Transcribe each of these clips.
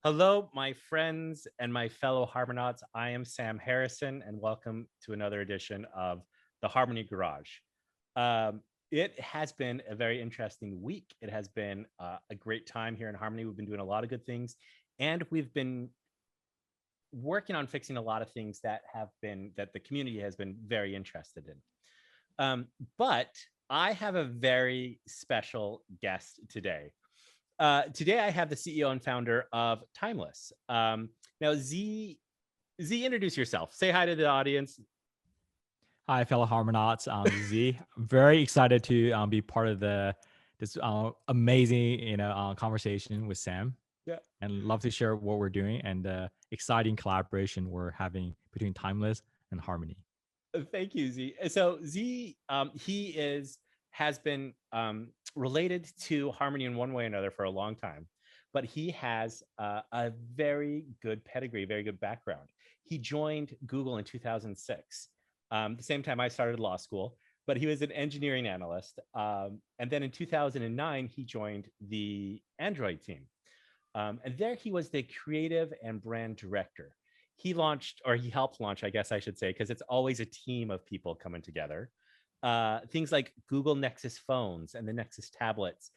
Hello, my friends and my fellow Harmonauts. I am Sam Harrison, and welcome to another edition of the Harmony Garage. Um, it has been a very interesting week. It has been a great time here in Harmony. We've been doing a lot of good things, and we've been working on fixing a lot of things that the community has been very interested in. But I have a very special guest today. Today, I have the CEO and founder of Timeless. Now, Z, introduce yourself. Say hi to the audience. Hi, fellow Harmonauts. Z. Very excited to be part of this amazing conversation with Sam, Yeah. and love to share what we're doing and the exciting collaboration we're having between Timeless and Harmony. Thank you, Z. So Z, he has been related to Harmony in one way or another for a long time, but he has a very good pedigree, very good background. He joined Google in 2006, the same time I started law school. But he was an engineering analyst, and then in 2009 he joined the Android team, and there he was the creative and brand director. He launched, or he helped launch, I guess I should say, because it's always a team of people coming together. Things like Google Nexus phones and the Nexus tablets,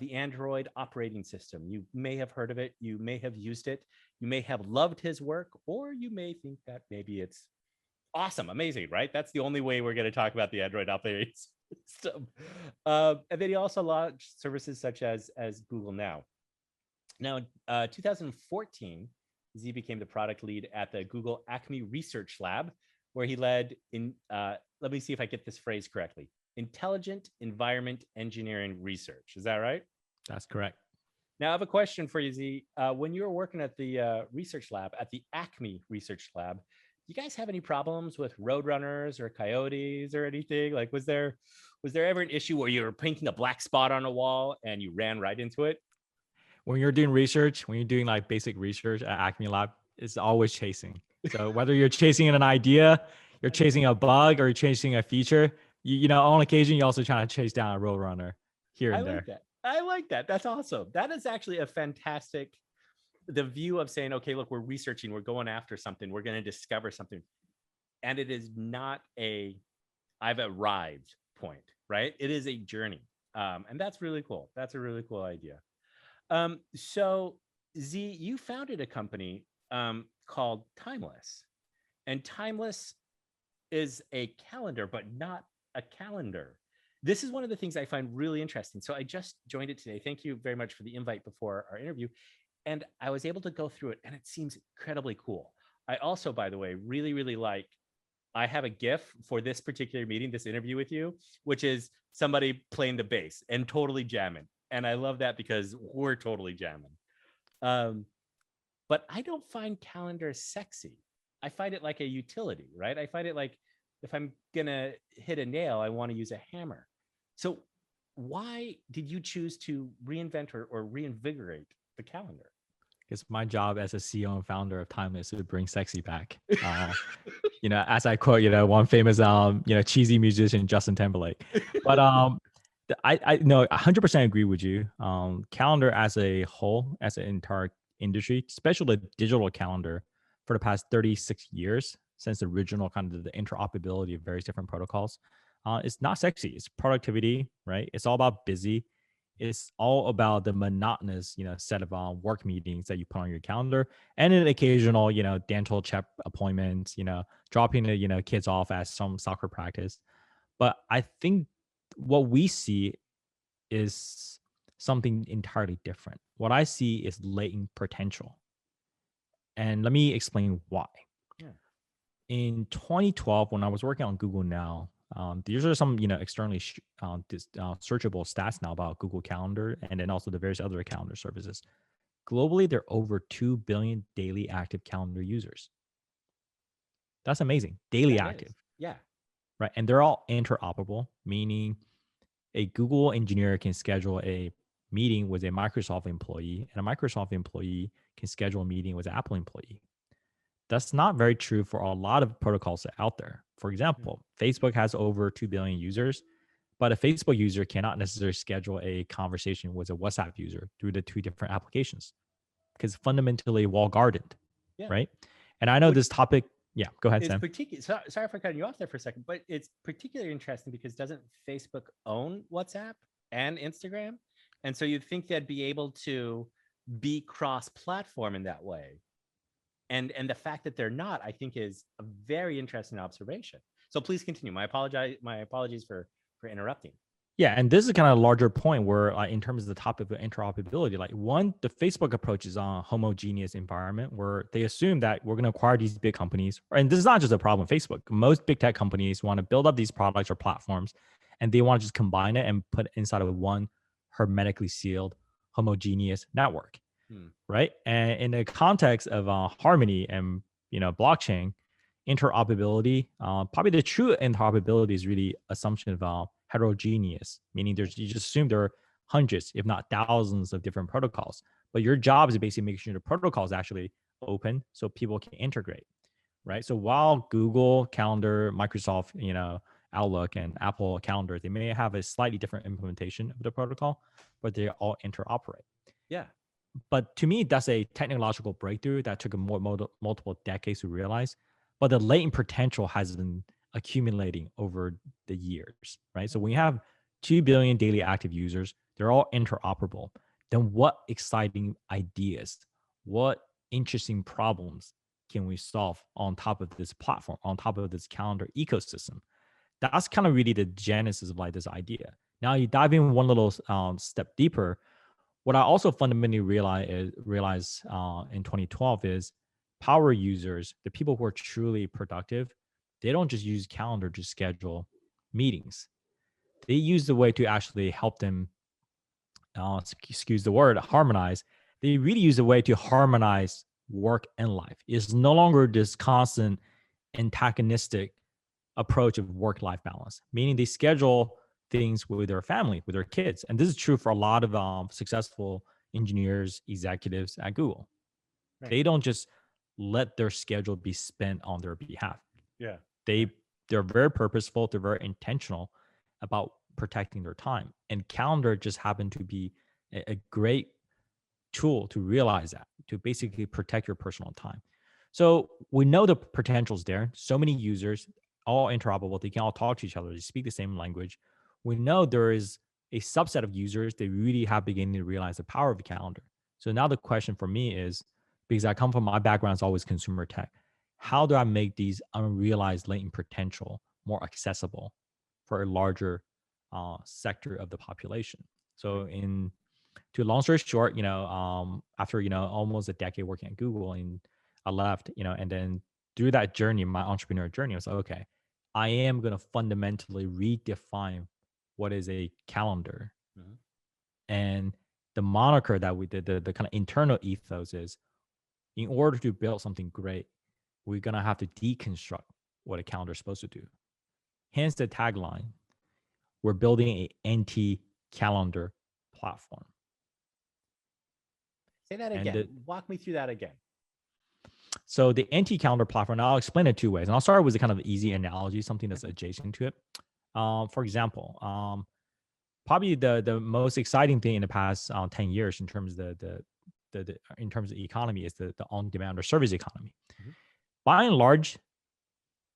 the Android operating system. You may have heard of it. You may have used it. You may have loved his work, or you may think that maybe it's awesome, amazing, right? That's the only way we're going to talk about the Android operating system. And then he also launched services such as Google Now. Now, 2014, Z became the product lead at the Google Acme Research Lab, where he led let me see if I get this phrase correctly, intelligent environment engineering research. Is that right? That's correct. Now, I have a question for you, Z. When you were working at the research lab, at the Acme Research Lab, you guys have any problems with roadrunners or coyotes or anything? Like, was there ever an issue where you were painting a black spot on a wall and you ran right into it? When you're doing research, when you're doing like basic research at Acme Lab, it's always chasing. So whether you're chasing an idea, you're chasing a bug, or you're chasing a feature, on occasion, you also trying to chase down a roadrunner here I and like there. that. I like that. That's awesome. That is actually a fantastic, the view of saying, okay, look, we're researching, we're going after something, we're going to discover something. And it is not I've arrived point, right? It is a journey. And that's really cool. That's a really cool idea. So Z, you founded a company called Timeless. And Timeless is a calendar, but not a calendar. This is one of the things I find really interesting. So I just joined it today. Thank you very much for the invite before our interview. And I was able to go through it, and it seems incredibly cool. I also, by the way, really, really like, I have a GIF for this particular meeting, this interview with you, which is somebody playing the bass and totally jamming. And I love that because we're totally jamming. Um, but I don't find calendar sexy. I find it like a utility, right? I find it like, if I'm gonna hit a nail, I want to use a hammer. So why did you choose to reinvent or reinvigorate the calendar? It's my job as a CEO and founder of Timeless to bring sexy back. As I quote, one famous, cheesy musician, Justin Timberlake. But I know 100% agree with you. Calendar as a whole, as an entire industry, especially the digital calendar, for the past 36 years since the original kind of the interoperability of various different protocols, it's not sexy. It's productivity, right? It's all about busy. It's all about the monotonous, set of work meetings that you put on your calendar, and an occasional, dental check appointments, dropping the, kids off at some soccer practice. But I think what we see is something entirely different. What I see is latent potential. And let me explain why. Yeah. In 2012, when I was working on Google Now, these are some externally searchable stats now about Google Calendar, and then also the various other calendar services. Globally, there are over 2 billion daily active calendar users. That's amazing. Daily That active, is. Yeah. right? And they're all interoperable, meaning a Google engineer can schedule a meeting with a Microsoft employee, and a Microsoft employee can schedule a meeting with an Apple employee. That's not very true for a lot of protocols out there. For example, Facebook has over 2 billion users, but a Facebook user cannot necessarily schedule a conversation with a WhatsApp user through the two different applications. because fundamentally wall gardened, Yeah. right? And I know Which this topic. Yeah, go ahead, is Sam. particular. Sorry for cutting you off there for a second, but it's particularly interesting because doesn't Facebook own WhatsApp and Instagram? And so you'd think they'd be able to be cross-platform in that way. And the fact that they're not, I think, is a very interesting observation. So please continue. My apologies for interrupting. Yeah, and this is kind of a larger point where, in terms of the topic of interoperability, like one, the Facebook approach is on a homogeneous environment where they assume that we're going to acquire these big companies. And this is not just a problem with Facebook. Most big tech companies want to build up these products or platforms, and they want to just combine it and put it inside of one hermetically sealed, homogeneous network, Hmm. right? And in the context of Harmony and blockchain interoperability, probably the true interoperability is really assumption of heterogeneous, meaning you just assume there are hundreds, if not thousands, of different protocols. But your job is basically making sure the protocol is actually open so people can integrate, right? So while Google Calendar, Microsoft, Outlook, and Apple Calendar, they may have a slightly different implementation of the protocol, but they all interoperate. Yeah. But to me, that's a technological breakthrough that took multiple decades to realize. But the latent potential has been accumulating over the years, right? So when you have 2 billion daily active users, they're all interoperable. Then what exciting ideas, what interesting problems can we solve on top of this platform, on top of this calendar ecosystem? That's kind of really the genesis of like this idea. Now you dive in one little step deeper. What I also fundamentally realize in 2012 is power users, the people who are truly productive, they don't just use calendar to schedule meetings. They use the way to actually help them, excuse the word, harmonize. They really use the way to harmonize work and life. It's no longer this constant antagonistic approach of work-life balance, meaning they schedule things with their family, with their kids. And this is true for a lot of successful engineers, executives at Google. Right. They don't just let their schedule be spent on their behalf. Yeah. They're very purposeful. They're very intentional about protecting their time. And calendar just happened to be a great tool to realize that, to basically protect your personal time. So we know the potential's there. So many users, all interoperable. They can all talk to each other. They speak the same language. We know there is a subset of users that really have beginning to realize the power of the calendar. So now the question for me is, because I come from my background is always consumer tech, how do I make these unrealized latent potential more accessible for a larger sector of the population? So to long story short, after almost a decade working at Google, and I left, and then through that journey, my entrepreneur journey, I was like, okay, I am going to fundamentally redefine what is a calendar. Mhm. And the moniker that we did, the kind of internal ethos is, in order to build something great, we're going to have to deconstruct what a calendar is supposed to do. Hence the tagline, we're building a anti-calendar platform. Say that And again. Walk me through that again. So the anti-calendar platform, I'll explain it two ways. And I'll start with a kind of easy analogy, something that's adjacent to it. For example, probably the most exciting thing in the past 10 years in terms of the in terms of the economy is the on-demand or service economy. Mhm. By and large,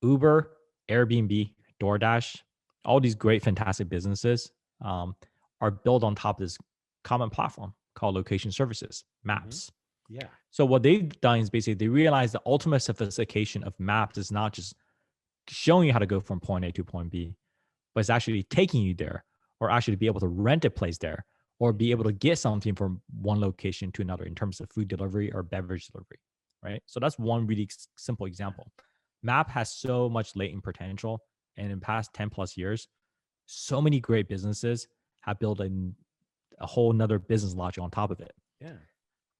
Uber, Airbnb, DoorDash, all these great, fantastic businesses are built on top of this common platform called location services, maps. Yeah. So what they've done is basically they realize the ultimate sophistication of maps is not just showing you how to go from point A to point B, but it's actually taking you there, or actually be able to rent a place there, or be able to get something from one location to another in terms of food delivery or beverage delivery, right? So that's one really simple example. Map has so much latent potential, and in the past 10 plus years, so many great businesses have built a whole nother business logic on top of it. Yeah.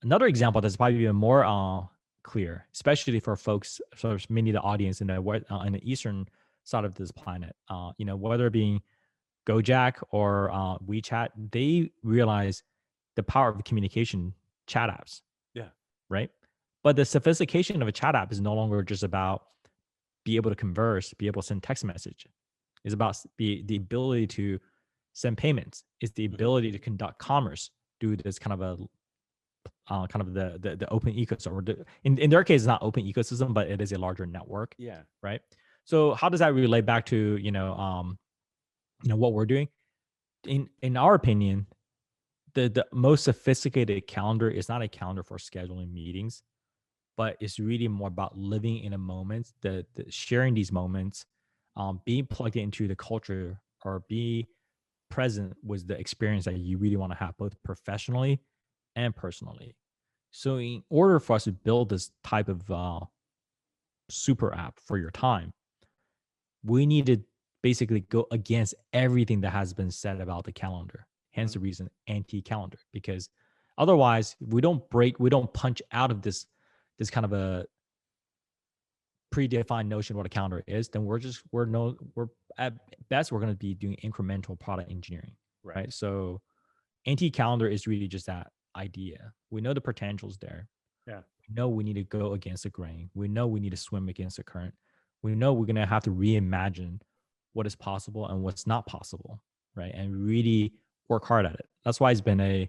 Another example that's probably even more clear, especially for folks, sort of many of the audience in the eastern side of this planet, whether it being Gojek or WeChat, they realize the power of communication chat apps. Yeah. Right. But the sophistication of a chat app is no longer just about be able to converse, be able to send text message. It's about the ability to send payments. It's the ability to conduct commerce through this kind of a kind of the open ecosystem, or in their case, it's not open ecosystem, but it is a larger network, Yeah. right? So how does that relate back to what we're doing? In our opinion, the most sophisticated calendar is not a calendar for scheduling meetings, but it's really more about living in a moment, the sharing these moments, being plugged into the culture, or be present with the experience that you really want to have, both professionally and personally. So, in order for us to build this type of super app for your time, we need to basically go against everything that has been said about the calendar. Hence Mhm. the reason anti-calendar, because otherwise we don't punch out of this kind of a predefined notion what a calendar is, then we're at best we're going to be doing incremental product engineering, Right. right? So anti-calendar is really just that idea. We know the potential's there. Yeah. We know we need to go against the grain. We know we need to swim against the current. We know we're going to have to reimagine what is possible and what's not possible, right? And really work hard at it. That's why it's been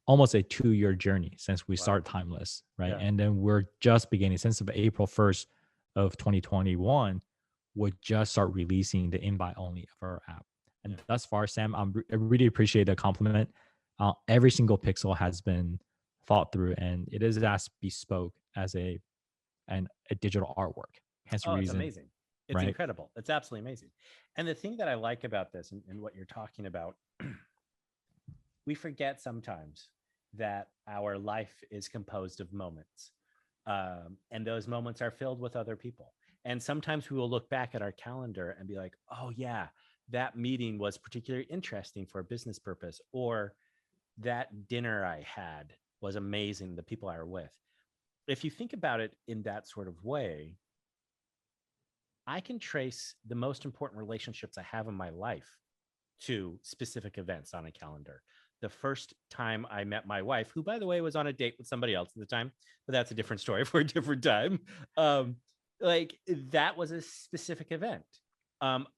almost a 2-year journey since we Wow. started Timeless, right? Yeah. And then we're just beginning since of April 1st of 2021, we'll just start releasing the invite only of our app. Yeah. And thus far, Sam, I really appreciate the compliment. Every single pixel has been thought through, and it is as bespoke as a digital artwork. Hence the Oh, it's reason, amazing. It's right? incredible. It's absolutely amazing. And the thing that I like about this, and what you're talking about, we forget sometimes that our life is composed of moments. And those moments are filled with other people. And sometimes we will look back at our calendar and be like, oh, yeah, that meeting was particularly interesting for a business purpose, or that dinner I had was amazing, the people I were with. If you think about it in that sort of way, I can trace the most important relationships I have in my life to specific events on a calendar. The first time I met my wife, who, by the way, was on a date with somebody else at the time, but that's a different story for a different time. Like that was a specific event.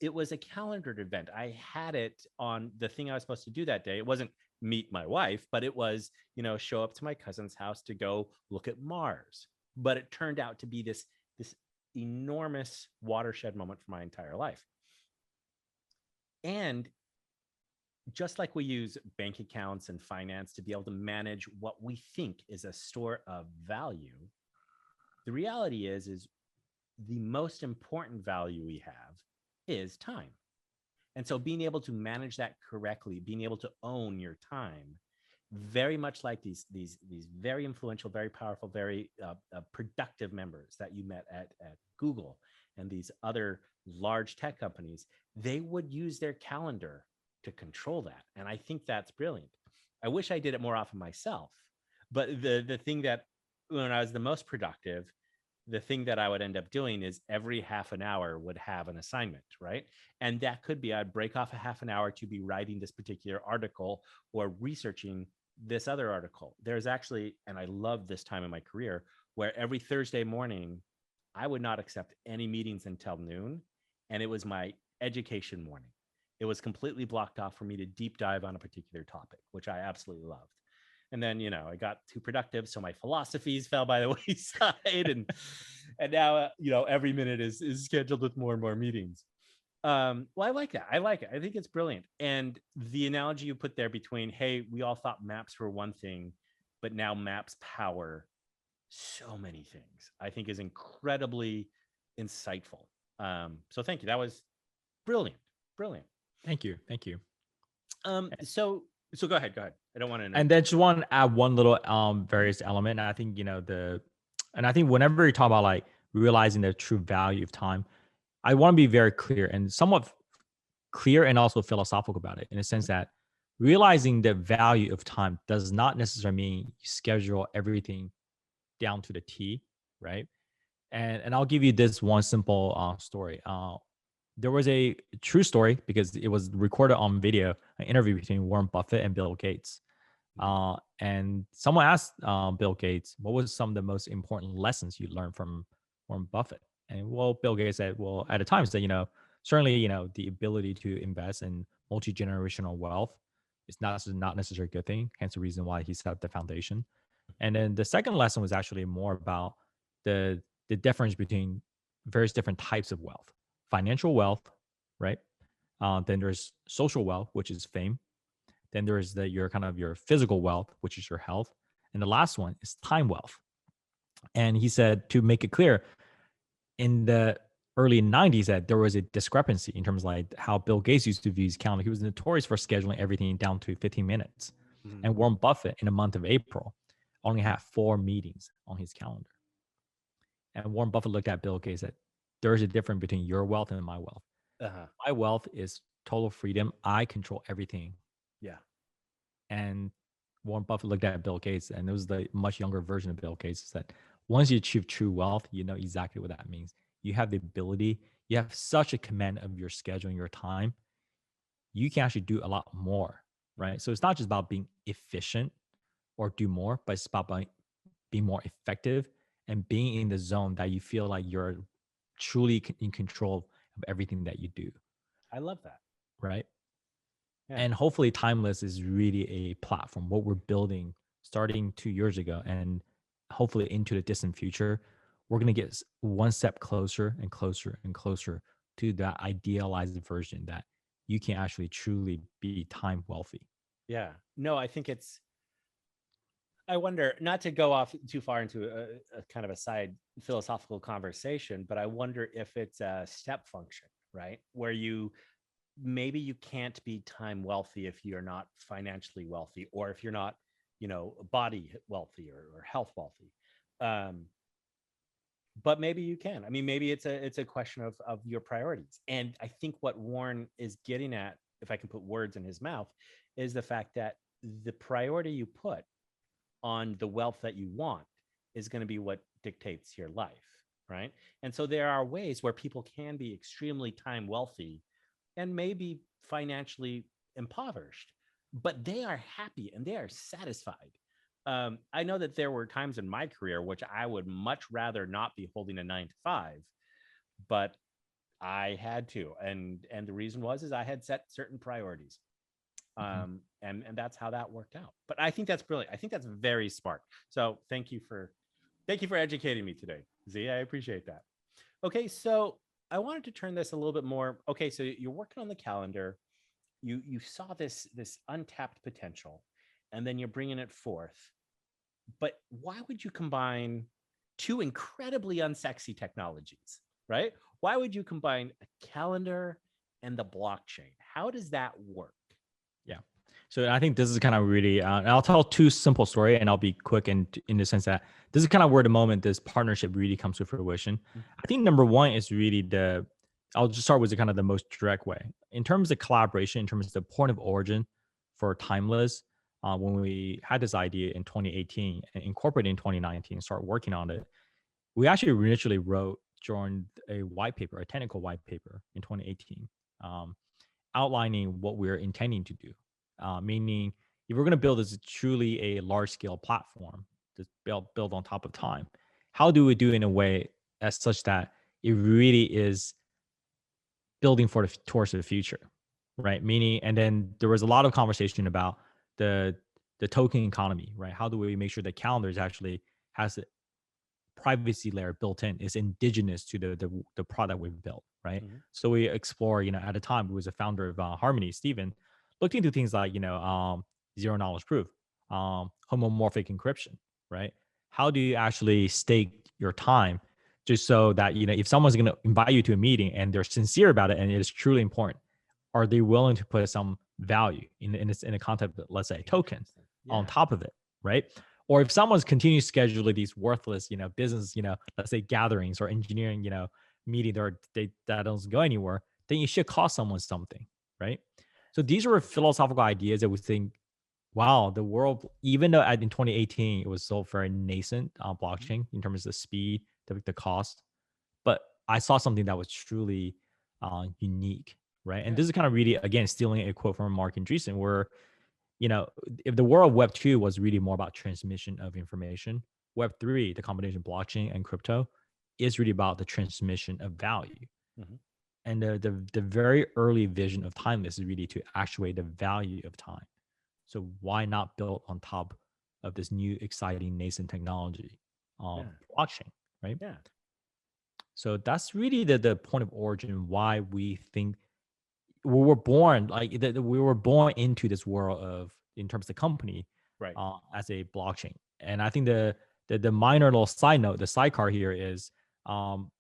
It was a calendared event. I had it on the thing I was supposed to do that day. It wasn't meet my wife, but it was, show up to my cousin's house to go look at Mars. But it turned out to be this enormous watershed moment for my entire life. And just like we use bank accounts and finance to be able to manage what we think is a store of value, the reality is the most important value we have is time. And so being able to manage that correctly, being able to own your time, very much like these very influential, very powerful, very productive members that you met at Google and these other large tech companies, they would use their calendar to control that. And I think that's brilliant. I wish I did it more often myself. But the thing that when I was the most productive, the thing that I would end up doing is every half an hour would have an assignment, right? And that could be I'd break off a half an hour to be writing this particular article or researching this other article. There's actually, and I love this time in my career, where every Thursday morning, I would not accept any meetings until noon. And it was my education morning. It was completely blocked off for me to deep dive on a particular topic, which I absolutely loved. And then I got too productive, so my philosophies fell by the wayside, and now every minute is scheduled with more and more meetings. Well, I like that. I like it. I think it's brilliant. And the analogy you put there between, hey, we all thought maps were one thing, but now maps power so many things, I think is incredibly insightful. So thank you. That was brilliant. Brilliant. Thank you, thank you. So go ahead. Go ahead. I don't want to And interrupt then you. just want to add one little various element. And I think and I think whenever you talk about like realizing the true value of time, I want to be very clear and somewhat clear and also philosophical about it, in a sense that realizing the value of time does not necessarily mean you schedule everything down to the T, right? And I'll give you this one simple story. There was a true story because it was recorded on video, an interview between Warren Buffett and Bill Gates. And someone asked Bill Gates, what was some of the most important lessons you learned from Warren Buffett? And well, Bill Gates said, well, at the time said, certainly, the ability to invest in multi-generational wealth is not necessarily a good thing. Hence the reason why he set up the foundation. And then the second lesson was actually more about the difference between various different types of wealth. Financial wealth, right? Then there's social wealth, which is fame. Then there's your kind of your physical wealth, which is your health. And the last one is time wealth. And he said, to make it clear, in the early 90s, that there was a discrepancy in terms of like how Bill Gates used to view his calendar. He was notorious for scheduling everything down to 15 minutes. Mhm. And Warren Buffett, in the month of April, only had 4 meetings on his calendar. And Warren Buffett looked at Bill Gates and said, there is a difference between your wealth and my wealth. Uh-huh. My wealth is total freedom. I control everything. Yeah. And Warren Buffett looked at Bill Gates, and it was the much younger version of Bill Gates. Said, once you achieve true wealth, you know exactly what that means. You have the ability, you have such a command of your schedule and your time. You can actually do a lot more, right? So it's not just about being efficient or do more, but it's about being more effective and being in the zone that you feel like you're truly in control of everything that you do, I love that. right? Yeah. And hopefully Timeless is really a platform, what we're building starting 2 years ago and hopefully into the distant future. We're going to get one step closer and closer and closer to that idealized version that you can actually truly be time wealthy. Yeah. No, I think I wonder, not to go off too far into a kind of a side philosophical conversation, but I wonder if it's a step function, right? Where maybe you can't be time wealthy if you're not financially wealthy, or if you're not, body wealthy, or health wealthy. Um, but maybe you can. I mean, maybe it's a question of your priorities. And I think what Warren is getting at, if I can put words in his mouth, is the fact that the priority you put on the wealth that you want is going to be what dictates your life, right? And so there are ways where people can be extremely time wealthy and maybe financially impoverished, but they are happy and they are satisfied. I know that there were times in my career which I would much rather not be holding a 9 to 5, but I had to, and the reason is I had set certain priorities, Mhm. and that's how that worked out. But I think that's brilliant. I think that's very smart. So thank you for educating me today, Z. I appreciate that. Okay, so I wanted to turn this a little bit more. Okay, so you're working on the calendar. You saw this untapped potential, and then you're bringing it forth. But why would you combine two incredibly unsexy technologies, right? Why would you combine a calendar and the blockchain? How does that work? Yeah. So I think this is kind of really, and I'll tell two simple story and I'll be quick in the sense that this is kind of where the moment this partnership really comes to fruition. I think number one is really I'll just start with the kind of the most direct way. In terms of collaboration, in terms of the point of origin for Timeless, when we had this idea in 2018 and incorporated in 2019 and started working on it, we actually initially joined a white paper, a technical white paper in 2018. Um, Outlining what we're intending to do. Meaning, if we're going to build this truly a large scale platform to build on top of time, how do we do it in a way as such that it really is building towards the future, right? Meaning, and then there was a lot of conversation about the the token economy, right? How do we make sure the calendars actually has privacy layer built in is indigenous to the product we've built, right? Mhm. So we explore, at the time, who was a founder of Harmony, Stephen, looked into things like, zero knowledge proof, homomorphic encryption, right? How do you actually stake your time just so that, if someone's going to invite you to a meeting and they're sincere about it and it is truly important, are they willing to put some value in a concept, let's say, token Interesting. on Yeah. top of it, right? Or if someone's continuing to schedule these worthless, business, let's say gatherings or engineering, meeting that doesn't go anywhere, then you should cost someone something, right? So these were philosophical ideas that we think, wow, the world, even though in 2018 it was still very nascent Mhm. blockchain in terms of the speed, the cost, but I saw something that was truly unique, right? And Yeah. this is kind of really, again, stealing a quote from Mark Andreessen, where if the world of Web 2 was really more about transmission of information, Web 3, the combination of blockchain and crypto, is really about the transmission of value. Mhm. And the very early vision of Timeless is really to actuate the value of time. So why not build on top of this new exciting nascent technology, Yeah. blockchain, right? Yeah. So that's really the point of origin why we think we were born like we were born into this world of in terms of the company Right. as a blockchain. And I think the minor little side note, the sidecar here is um,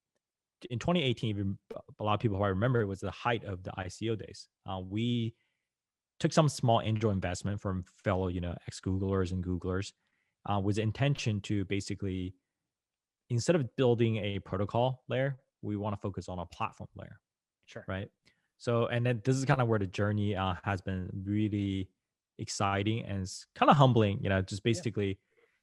in 2018, even a lot of people probably remember it was the height of the ICO days. We took some small angel investment from fellow, ex Googlers and Googlers, with the intention to basically instead of building a protocol layer, we want to focus on a platform layer, Sure. right? So, and then this is kind of where the journey has been really exciting and it's kind of humbling, just Yeah. basically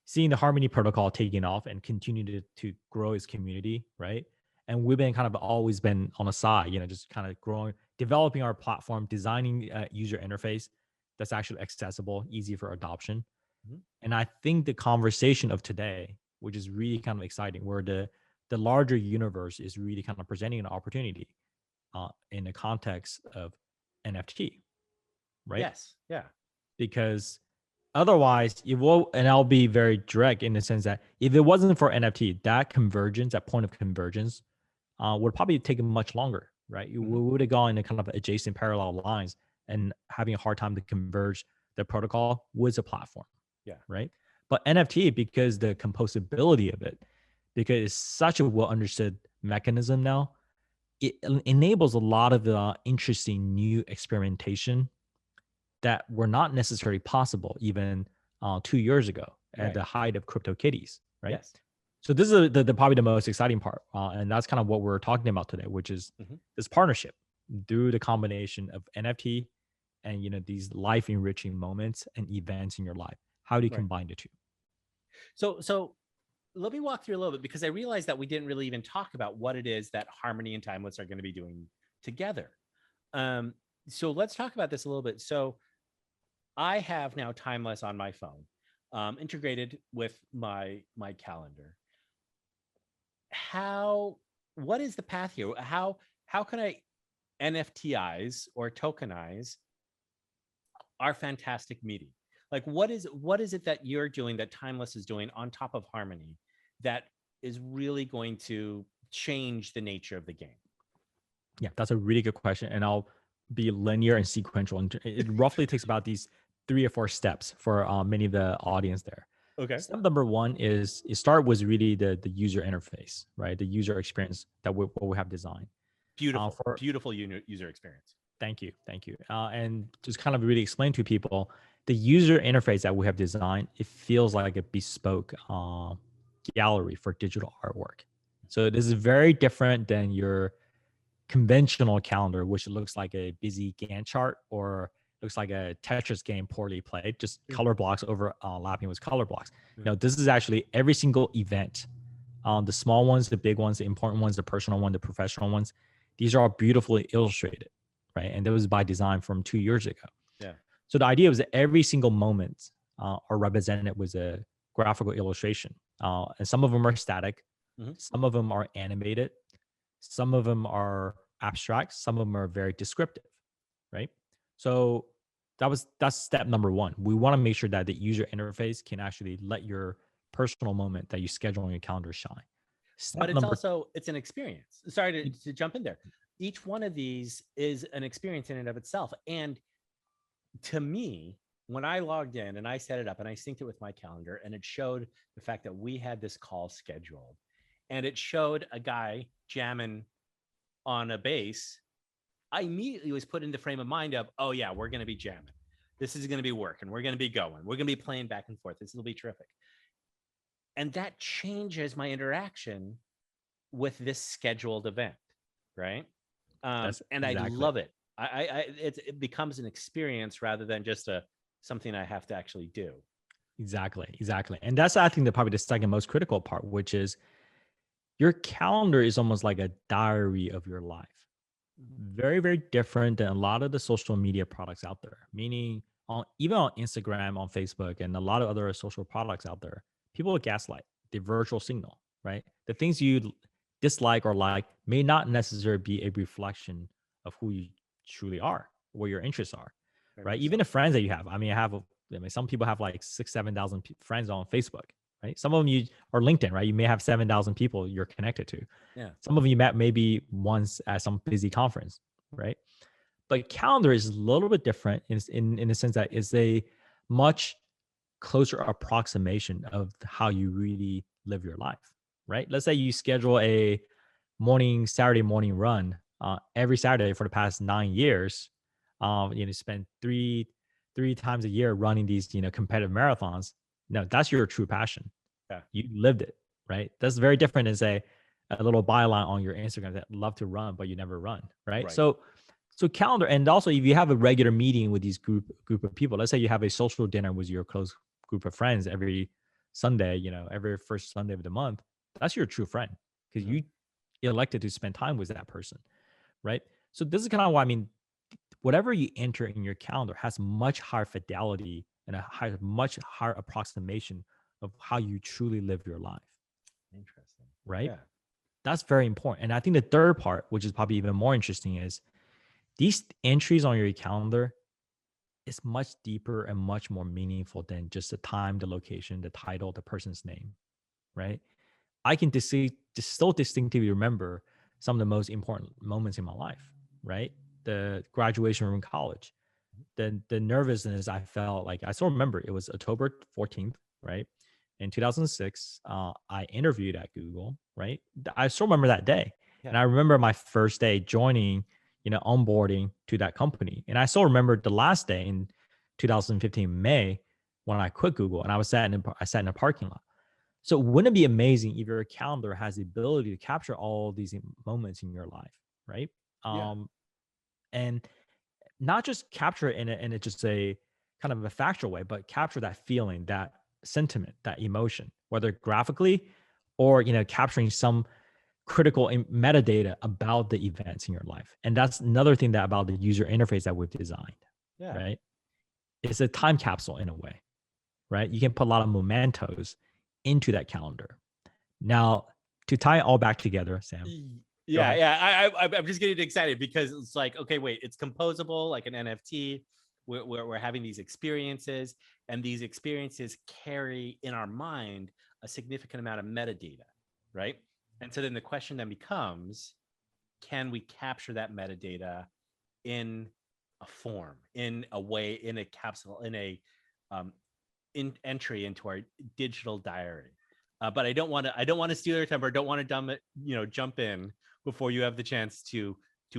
seeing the Harmony protocol taking off and continue to grow its community, right? And we've been kind of always been on the side, just kind of growing, developing our platform, designing a user interface that's actually accessible, easy for adoption. Mhm. And I think the conversation of today, which is really kind of exciting, where the larger universe is really kind of presenting an opportunity in the context of NFT, right? Yes. Yeah. Because otherwise, it will, and I'll be very direct in the sense that if it wasn't for NFT, that convergence, that point of convergence, would probably take much longer, right? We Mhm. would have gone in kind of adjacent parallel lines and having a hard time to converge the protocol with a platform, Yeah. right? But NFT, because the composability of it, because it's such a well understood mechanism now, it enables a lot of interesting new experimentation that were not necessarily possible even 2 years ago at Right. the height of CryptoKitties, right? Yes. So this is the probably the most exciting part, and that's kind of what we're talking about today, which is Mhm. this partnership through the combination of NFT and these life enriching moments and events in your life. How do you Right. combine the two? So let me walk through a little bit because I realized that we didn't really even talk about what it is that Harmony and Timeless are going to be doing together. Um, so let's talk about this a little bit. So I have now Timeless on my phone, integrated with my calendar. How what is the path here? How can I NFTize or tokenize our fantastic meeting? Like what is it that you're doing that Timeless is doing on top of Harmony that is really going to change the nature of the game? Yeah, that's a really good question, and I'll be linear and sequential. And it roughly takes about these 3 or 4 steps for many of the audience there. Okay. Step number one is start with really the user interface, right? The user experience that what we have designed. Beautiful, For beautiful user experience. thank you, and just kind of really explain to people the user interface that we have designed. It feels like a bespoke gallery for digital artwork. So this is very different than your conventional calendar, which looks like a busy Gantt chart or looks like a Tetris game poorly played, just Yeah. color blocks overlapping with color blocks. Yeah. This is actually every single event, the small ones, the big ones, the important ones, the personal one, the professional ones. These are all beautifully illustrated, right? And that was by design from 2 years ago. Yeah. So the idea was that every single moment are represented with a graphical illustration, and some of them are static, Mhm. some of them are animated, some of them are abstract, some of them are very descriptive, right? So that's step number one. We want to make sure that the user interface can actually let your personal moment that you schedule on your calendar shine. But Step it's number also it's an experience. Sorry to jump in there. Each one of these is an experience in and of itself. And to me, when I logged in and I set it up and I synced it with my calendar, and it showed the fact that we had this call scheduled, and it showed a guy jamming on a bass, I immediately was put in the frame of mind of, oh yeah, we're going to be jamming. This is going to be working. We're going to be going. We're going to be playing back and forth. This will be terrific. And that changes my interaction with this scheduled event, right? That's And I exactly love it. It becomes an experience rather than just a something I have to actually do. exactly, and that's I think the probably the second most critical part, which is your calendar is almost like a diary of your life. Very, very different than a lot of the social media products out there. Meaning, even on Instagram, on Facebook, and a lot of other social products out there, people will gaslight the virtual signal, right? The things you dislike or like may not necessarily be a reflection of who you truly are, what your interests are, Very right? much Even so. the friends that you have. I mean, I have I mean, some people have like 7,000 friends on Facebook, right? Some of them you or LinkedIn, right? You may have 7,000 people you're connected to. Yeah. Some of you met maybe once at some busy conference, right? But calendar is a little bit different in the sense that it's a much closer approximation of how you really live your life, right? Let's say you schedule a Saturday morning run every Saturday for the past 9 years. Spend three times a year running these, competitive marathons. No, that's your true passion. Yeah. You lived it, right? That's very different than say a little byline on your Instagram that love to run, but you never run, right? Right. So calendar, and also if you have a regular meeting with these group of people, let's say you have a social dinner with your close group of friends every Sunday, every first Sunday of the month, that's your true friend because you elected to spend time with that person, right? So this is kind of why, I mean, whatever you enter in your calendar has much higher fidelity and much higher approximation of how you truly live your life. Interesting. Right? Yeah. That's very important. And I think the third part, which is probably even more interesting, is these entries on your calendar is much deeper and much more meaningful than just the time, the location, the title, the person's name, right? I can still distinctively remember some of the most important moments in my life, right? The graduation from college, the nervousness I felt. Like I still remember it was October 14th, right? In 2006, I interviewed at Google, right? I still remember that day. Yeah. And I remember my first day joining, onboarding to that company. And I still remember the last day in 2015, May, when I quit Google and I sat in a parking lot. So wouldn't it be amazing if your calendar has the ability to capture all these moments in your life, right? Yeah. And not just capture it in a just a kind of a factual way, but capture that feeling, that sentiment, that emotion, whether graphically or capturing some critical metadata about the events in your life. And that's another thing that about the user interface that we've designed. Yeah. Right? It's a time capsule in a way, right? You can put a lot of mementos into that calendar. Now, to tie it all back together, Sam. Yeah. I'm just getting excited because it's like, okay, wait, it's composable like an NFT. We're having these experiences, and these experiences carry in our mind a significant amount of metadata, right? And so then the question then becomes, can we capture that metadata in a form, in a way, in a capsule, in a entry into our digital diary? But I don't want to steal your temper. I don't want to jump in before you have the chance to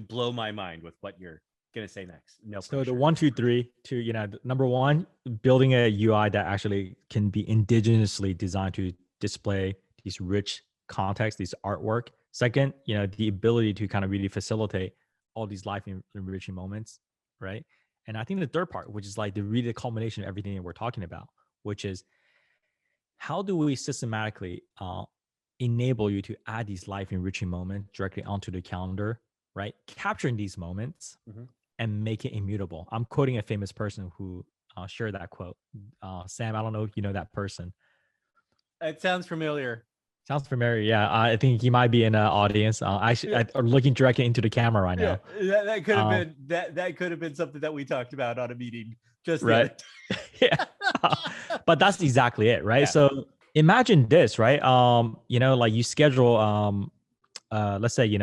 blow my mind with what you're gonna say next. No So pressure. the 1, 2, 3 to number one, building a UI that actually can be indigenously designed to display these rich context, these artwork. Second, the ability to kind of really facilitate all these life enriching moments, right? And I think the third part, which is like the culmination of everything that we're talking about, which is how do we systematically enable you to add these life enriching moments directly onto the calendar, right? Capturing these moments and make it immutable. I'm quoting a famous person who shared that quote. Sam, I don't know if you know that person. It sounds familiar. Sounds familiar. Yeah, I think he might be in the audience. I'm looking directly into the camera right now. Yeah, that could have been that could have been something that we talked about on a meeting just right. Yeah, but that's exactly it, right? Yeah. So imagine this, right? Like you schedule, let's say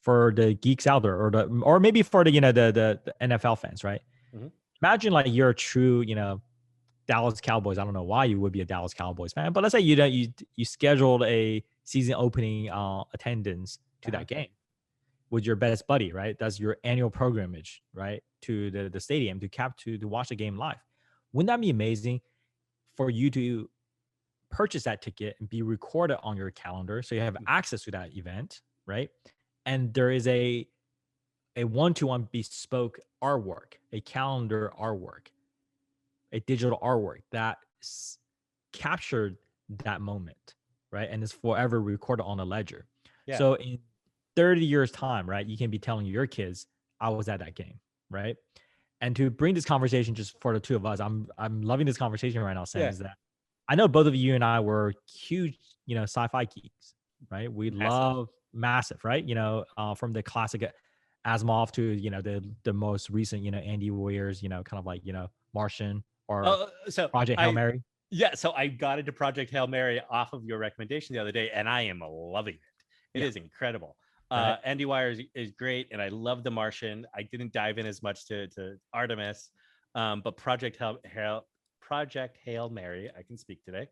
for the geeks out there, or maybe for the the NFL fans, right? Imagine like you're a true Dallas Cowboys. I don't know why you would be a Dallas Cowboys fan, but let's say you scheduled a season opening attendance to that game with your best buddy, right? That's your annual pilgrimage, right, to the stadium to watch the game live. Wouldn't that be amazing for you to purchase that ticket and be recorded on your calendar so you have access to that event, right? And there is a one-to-one bespoke artwork, a calendar artwork, a digital artwork that captured that moment, right? And is forever recorded on a ledger. Yeah. So in 30 years time, right, you can be telling your kids, I was at that game, right? And to bring this conversation just for the two of us, I'm loving this conversation right now, Sam, is that I know both of you and I were huge, sci-fi geeks, right? We love massive, right? From the classic Asimov to, the most recent, Andy Weir's, kind of like, Martian, or So Project Hail Mary? so I got into Project Hail Mary off of your recommendation the other day, and I am loving it. It Yeah. is incredible. Right. Andy Weir is great, and I love The Martian. I didn't dive in as much to Artemis, but Project Hail Mary, I can speak today,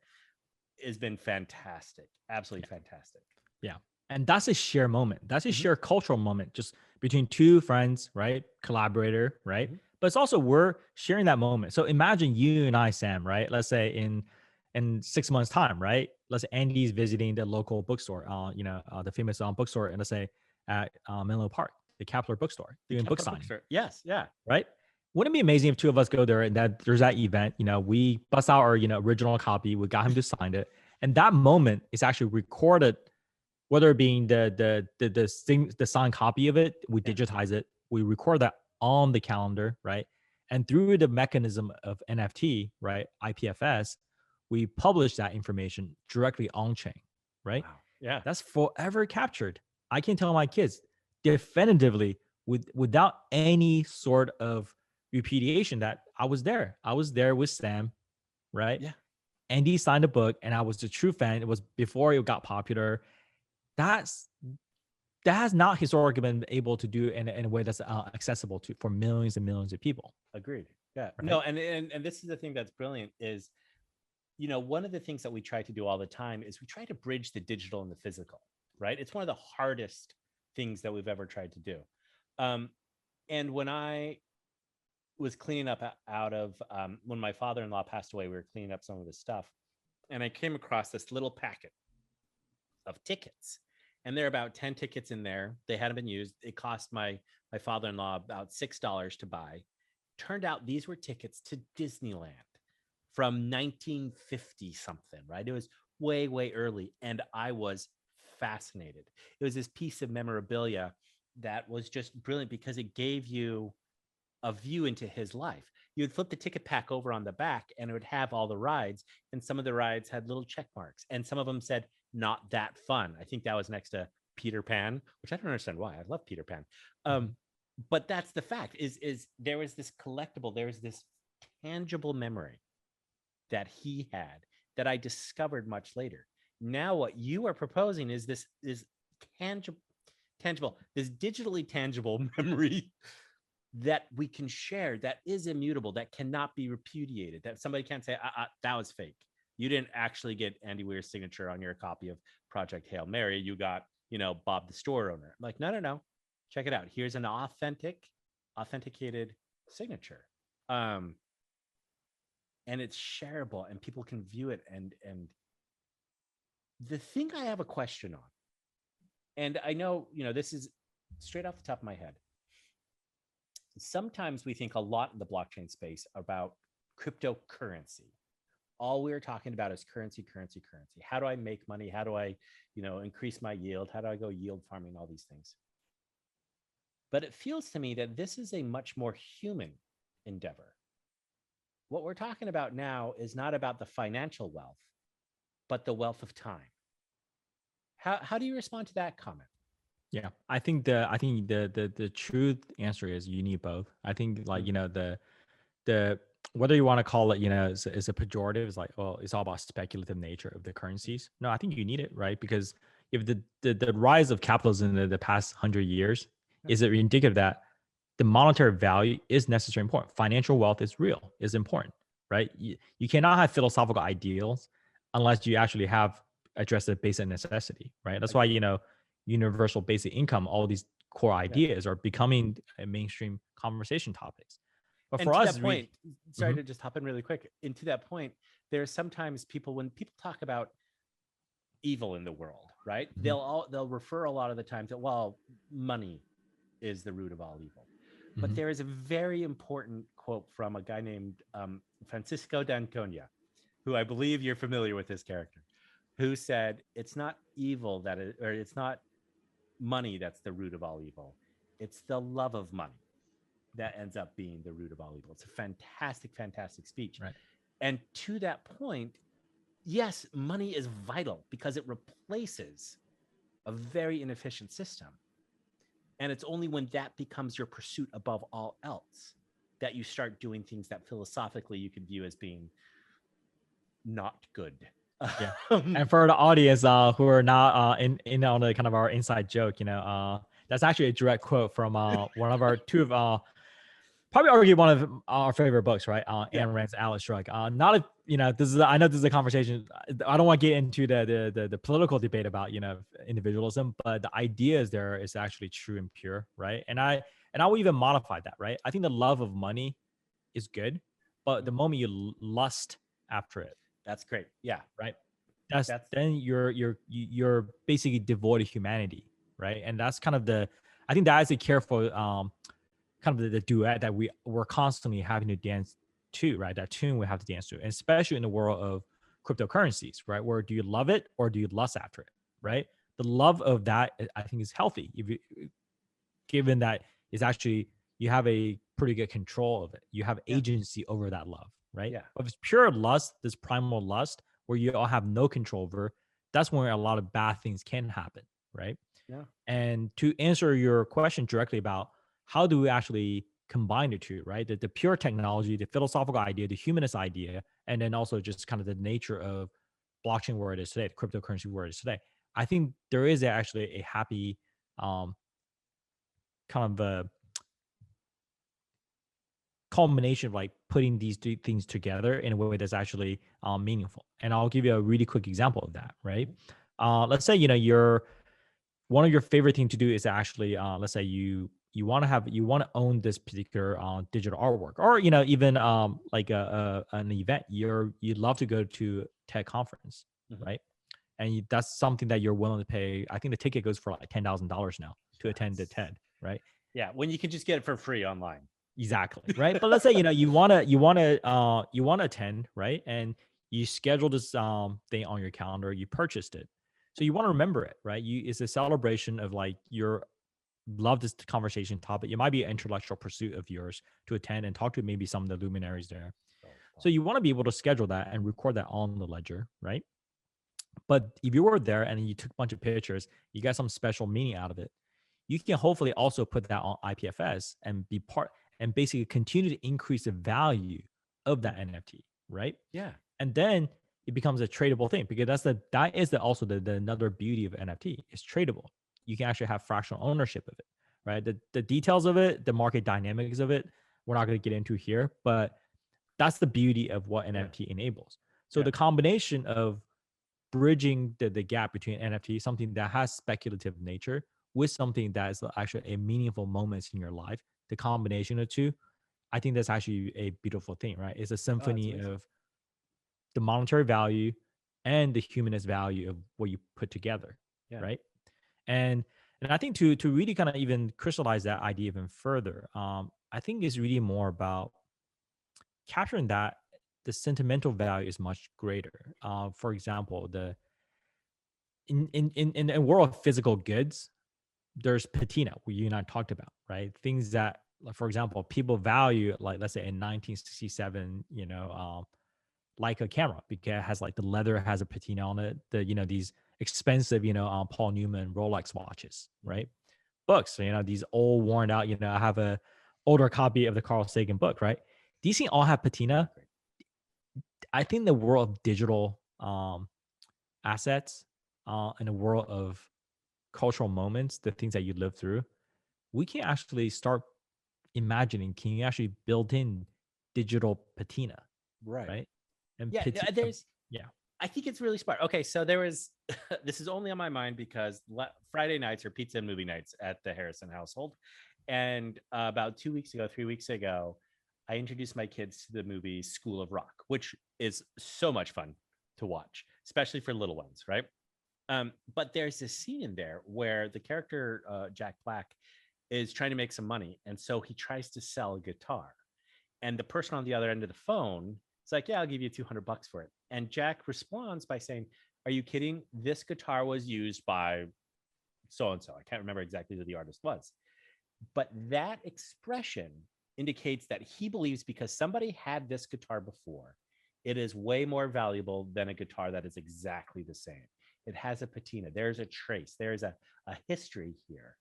has been fantastic, absolutely fantastic. Yeah. And that's a sheer moment. That's a sheer cultural moment just between two friends, right? Collaborator, right? But it's also we're sharing that moment. So imagine you and I, Sam, right? Let's say in 6 months' time, right? Let's say Andy's visiting the local bookstore, the famous bookstore, and let's say at Menlo Park, the Kepler bookstore, doing book signing. Yes, yeah. Right? Wouldn't it be amazing if two of us go there and that there's that event, we bust out our, original copy, we got him to sign it. And that moment is actually recorded, whether it being the signed copy of it, we digitize it, we record that on the calendar, right? And through the mechanism of NFT, right, IPFS, we publish that information directly on chain, right? Wow. Yeah. That's forever captured. I can tell my kids definitively without any sort of repudiation that I was there. I was there with Sam, right? Yeah. Andy signed a book, and I was a true fan. It was before it got popular. That has not historically been able to do in a way that's accessible to for millions and millions of people. Agreed. Yeah. Right? No, and this is the thing that's brilliant is, one of the things that we try to do all the time is we try to bridge the digital and the physical, right? It's one of the hardest things that we've ever tried to do. And when I was cleaning up out of when my father-in-law passed away, we were cleaning up some of his stuff, and I came across this little packet of tickets, and there are about 10 tickets in there. They hadn't been used. It cost my father-in-law about $6 to buy. Turned out these were tickets to Disneyland from 1950 something, right? It was way early, and I was fascinated. It was this piece of memorabilia that was just brilliant because it gave you a view into his life. You would flip the ticket pack over on the back, and it would have all the rides, and some of the rides had little check marks, and some of them said not that fun. I think that was next to Peter Pan, which I don't understand why. I love Peter Pan. But that's the fact is there was this collectible, there was this tangible memory that he had that I discovered much later. Now what you are proposing is this is tangible, this digitally tangible memory that we can share, that is immutable, that cannot be repudiated, that somebody can't say, that was fake. You didn't actually get Andy Weir's signature on your copy of Project Hail Mary. You got, Bob the store owner. I'm like, no. Check it out. Here's an authenticated signature. And it's shareable and people can view it. And the thing I have a question on, and I know, this is straight off the top of my head. Sometimes we think a lot in the blockchain space about cryptocurrency. All we're talking about is currency. How do I make money? How do I, increase my yield? How do I go yield farming? All these things. But it feels to me that this is a much more human endeavor. What we're talking about now is not about the financial wealth, but the wealth of time. How do you respond to that comment? Yeah, I think the truth answer is you need both. I think the whether you want to call it is a pejorative, is like, well, it's all about speculative nature of the currencies. No, I think you need it, right? Because if the rise of capitalism in the past 100 years is it indicative that the monetary value is necessary, important. Financial wealth is real, is important, right? You cannot have philosophical ideals unless you actually have addressed a basic necessity, right? That's why universal basic income, all these core ideas are becoming a mainstream conversation topics. But and for to us, that point, sorry to just hop in really quick. And to that point, there's sometimes when people talk about evil in the world, right? They'll refer a lot of the time to, well, money is the root of all evil. But there is a very important quote from a guy named Francisco d'Anconia, who I believe you're familiar with this character, who said, it's not evil or it's not money that's the root of all evil. It's the love of money that ends up being the root of all evil. It's a fantastic speech. Right. And to that point, yes, money is vital because it replaces a very inefficient system. And it's only when that becomes your pursuit above all else that you start doing things that philosophically you could view as being not good. Yeah. Um, And for the audience who are not in on the kind of our inside joke, that's actually a direct quote from one of our two of probably argue one of our favorite books, right? yeah. Ayn Rand's Atlas Shrugged. Not a, this is I know this is a conversation. I don't want to get into the political debate about individualism, but the ideas there is actually true and pure, right? And I will even modify that, right? I think the love of money is good, but the moment you lust after it, That's great. Yeah. right? That's That's then you're basically devoid of humanity, right? And that's kind of I think that is a careful kind of the duet that we're constantly having to dance to, right? That tune we have to dance to, and especially in the world of cryptocurrencies, right? Where do you love it or do you lust after it, right? The love of that, I think, is healthy, if you, given that is actually you have a pretty good control of it. You have yeah. agency over that love, right? Yeah. But if it's pure lust, this primal lust, where you all have no control over, that's where a lot of bad things can happen, right? Yeah. And to answer your question directly about how do we actually combine the two, right? The pure technology, the philosophical idea, the humanist idea, and then also just kind of the nature of blockchain where it is today, the cryptocurrency where it is today. I think there is actually a happy um, kind of a culmination of like putting these two things together in a way that's actually meaningful. And I'll give you a really quick example of that, right? Let's say you're one of your favorite thing to do is actually let's say you want to own this particular digital artwork, or even like an event you'd love to go to tech conference, Mhm. right? And that's something that you're willing to pay. I think the ticket goes for like $10,000 now to attend the Yes. TED, right? Yeah. When you can just get it for free online. Exactly, right? But let's say you want to attend, right? And you schedule this thing on your calendar, you purchased it. So you want to remember it, right? It's a celebration of like your love this conversation topic. It might be an intellectual pursuit of yours to attend and talk to maybe some of the luminaries there. So So fun. you want to be able to schedule that and record that on the ledger, right? But if you were there and you took a bunch of pictures, you got some special meaning out of it, you can hopefully also put that on IPFS and be part and basically continue to increase the value of that NFT, right? Yeah. And then it becomes a tradable thing, because that is also the another beauty of NFT. It's tradable. You can actually have fractional ownership of it, right? The details of it, the market dynamics of it, we're not going to get into here, but that's the beauty of what Yeah. NFT enables. So Yeah. the combination of bridging the gap between NFT, something that has speculative nature, with something that is actually a meaningful moment in your life, the combination of two, I think that's actually a beautiful thing, right? It's a Oh, that's symphony amazing. of the monetary value and the humanist value of what you put together, Yeah. right? And I think to really kind of even crystallize that idea even further, I think it's really more about capturing that the sentimental value is much greater. For example, the in a world of physical goods, there's patina, what you and I talked about, right? Things that, like, for example, people value, like let's say in 1967, like a camera, because it has like the leather has a patina on it. These expensive, Paul Newman Rolex watches, Mhm. right? Books, so, these old worn out. I have a older copy of the Carl Sagan book, right? These things all have patina. Great. I think the world of digital assets, in a world of cultural moments, the things that you live through, we can actually start imagining, can you actually build in digital patina, Right. right? And Yeah. There's. yeah. I think it's really smart. Okay, so there was. This is only on my mind because Friday nights are pizza and movie nights at the Harrison household, and about 2 weeks ago, 3 weeks ago, I introduced my kids to the movie School of Rock, which is so much fun to watch, especially for little ones, right? But there's this scene in there where the character Jack Black is trying to make some money, and so he tries to sell a guitar, and the person on the other end of the phone is like, "Yeah, I'll give you $200 for it." And Jack responds by saying, "Are you kidding? This guitar was used by so and so. I can't remember exactly who the artist was." But that expression indicates that he believes because somebody had this guitar before, it is way more valuable than a guitar that is exactly the same. It has a patina, there's a trace, there's a history here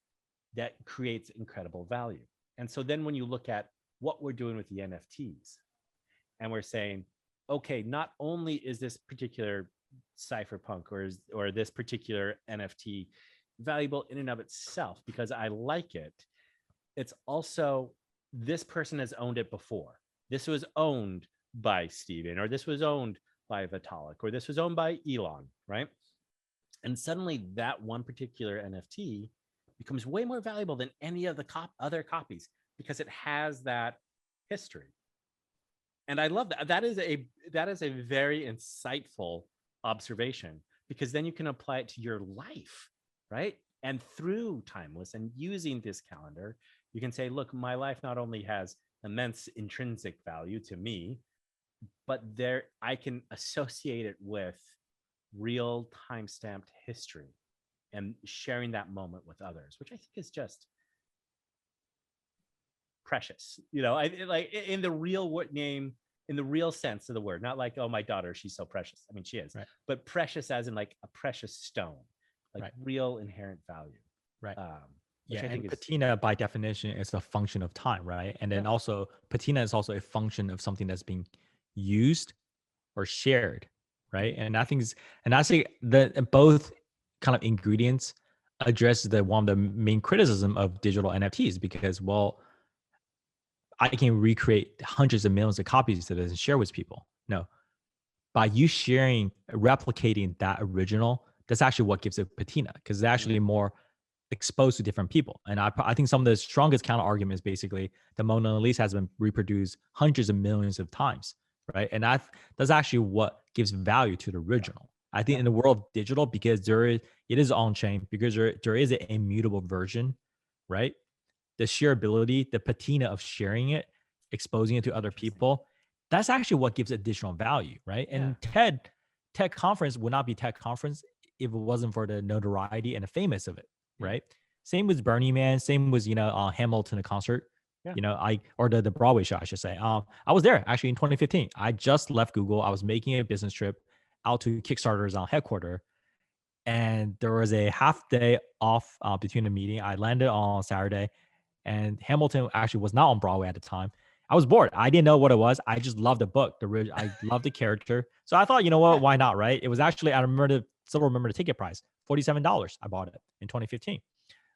that creates incredible value. And so then when you look at what we're doing with the NFTs. And we're saying, okay, not only is this particular cypherpunk or this particular NFT valuable in and of itself because I like it, it's also this person has owned it before. This was owned by Steven, or this was owned by Vitalik, or this was owned by Elon, right? And suddenly that one particular NFT becomes way more valuable than any of the other copies because it has that history. And I love that. That is a very insightful observation, because then you can apply it to your life, right? And through Timeless and using this calendar, you can say, look, my life not only has immense intrinsic value to me, but there I can associate it with real time-stamped history and sharing that moment with others, which I think is just precious. Like in the real name, in the real sense of the word, not like, oh, my daughter, she's so precious. I mean, she is, Right. but precious as in like a precious stone, like Right. real inherent value. Right. Which Yeah, I think and is patina by definition is a function of time, right? And then also patina is also a function of something that's being used or shared, right? And I think and I say that both kind of ingredients address the one of the main criticism of digital NFTs, because, well, I can recreate hundreds of millions of copies of this and share with people. No, by you sharing, replicating that original, that's actually what gives it patina, because it's actually more exposed to different people. And I think some of the strongest counter arguments basically the Mona Lisa has been reproduced hundreds of millions of times, right? And that's actually what gives value to the original. I think in the world of digital, because it is on chain, because there is an immutable version, right? The shareability, the patina of sharing it, exposing it to other people, that's actually what gives additional value, right? And tech conference would not be tech conference if it wasn't for the notoriety and the famous of it, right? Same with Burning Man, same with Hamilton, the concert, or the Broadway show, I should say. I was there actually in 2015. I just left Google. I was making a business trip out to Kickstarter's headquarters, and there was a half day off between the meeting. I landed on Saturday, and Hamilton actually was not on Broadway at the time. I was bored. I didn't know what it was. I just loved the book. I loved the character. So I thought, you know what? Why not? Right? It was actually, still remember the ticket price, $47. I bought it in 2015.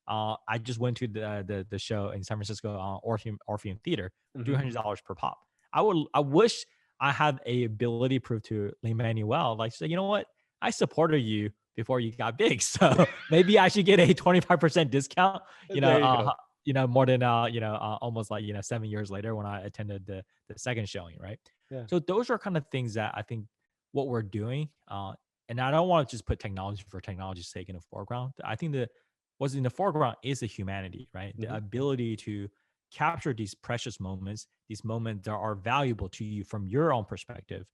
I just went to the show in San Francisco, Orpheum Theater, $300 per pop. I wish I had a ability to prove to Lin-Manuel, like, say, you know what? I supported you before you got big, so maybe I should get a 25% discount. More than almost like 7 years later when I attended the second showing, right? So those are kind of things that I think what we're doing, and I don't want to just put technology for technology's sake in the foreground. I think that what's in the foreground is the humanity, right? The ability to capture these precious moments, these moments that are valuable to you from your own perspective,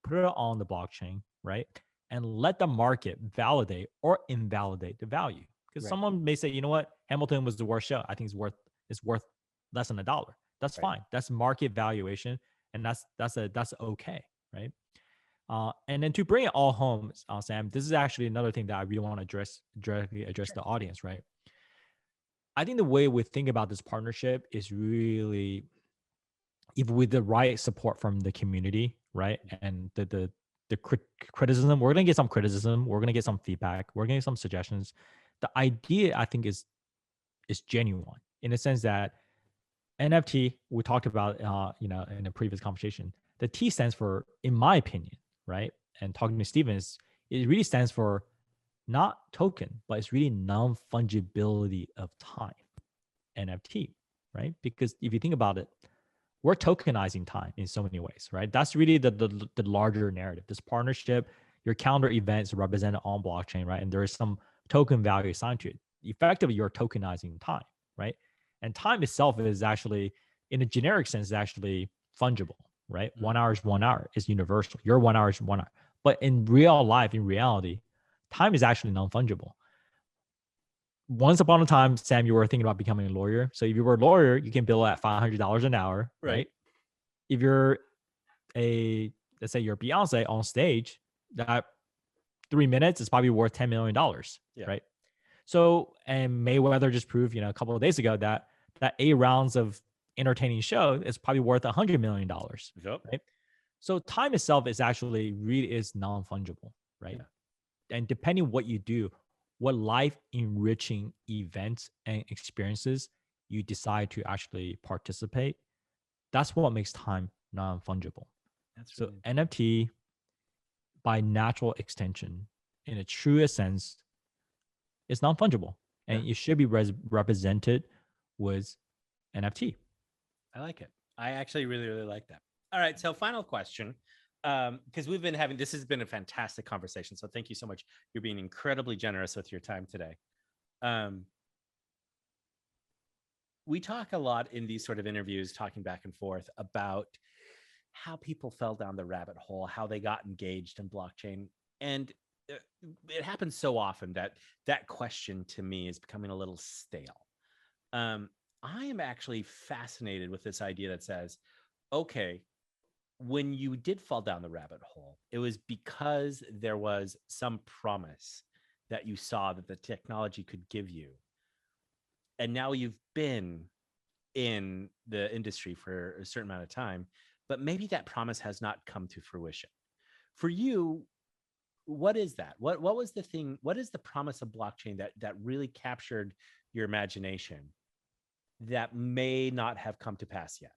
put it on the blockchain, right? And let the market validate or invalidate the value. Because someone may say, you know what, Hamilton was the worst show. I think it's worth less than $1. That's fine. That's market valuation, and that's okay, right? And then to bring it all home, Sam, this is actually another thing that I really want to directly address the audience, right? I think the way we think about this partnership is really, if with the right support from the community, right, and the criticism, we're gonna get some criticism, we're gonna get some feedback, we're gonna get some suggestions. The idea, I think, is genuine in the sense that NFT, we talked about, in a previous conversation, the T stands for, in my opinion, right? And talking to Stevens, it really stands for not token, but it's really non-fungibility of time, NFT, right? Because if you think about it, we're tokenizing time in so many ways, right? That's really the larger narrative. This partnership, your calendar events represented on blockchain, right? And there is some token value assigned to it. Effectively, you're tokenizing time, right? And time itself is actually, in a generic sense, is actually fungible, right? 1 hour is 1 hour, is universal. Your 1 hour is 1 hour. But in real life, in reality, time is actually non-fungible. Once upon a time, Sam, you were thinking about becoming a lawyer. So if you were a lawyer, you can bill at $500 an hour, right? If you're let's say you're Beyonce on stage, that 3 minutes is probably worth $10 million, right? So, and Mayweather just proved, a couple of days ago that 8 rounds of entertaining show is probably worth $100 million, Yep. right? So time itself is actually really is non-fungible, right? Yeah. And depending what you do, what life enriching events and experiences you decide to actually participate, that's what makes time non-fungible. That's So really interesting. NFT, by natural extension, in a truest sense, is non-fungible, Yeah, and it should be represented with NFT. I like it. I actually really, really like that. All right. So, final question. Because we've been having this has been a fantastic conversation. So, thank you so much. You're being incredibly generous with your time today. Um, we talk a lot in these sort of interviews, talking back and forth about how people fell down the rabbit hole, how they got engaged in blockchain. And uh, it happens so often that that question to me is becoming a little stale. Um, I am actually fascinated with this idea that says, okay, when you did fall down the rabbit hole, it was because there was some promise that you saw that the technology could give you. And now you've been in the industry for a certain amount of time, but maybe that promise has not come to fruition. For you, what is that? What was the thing? What is the promise of blockchain that really captured your imagination that may not have come to pass yet?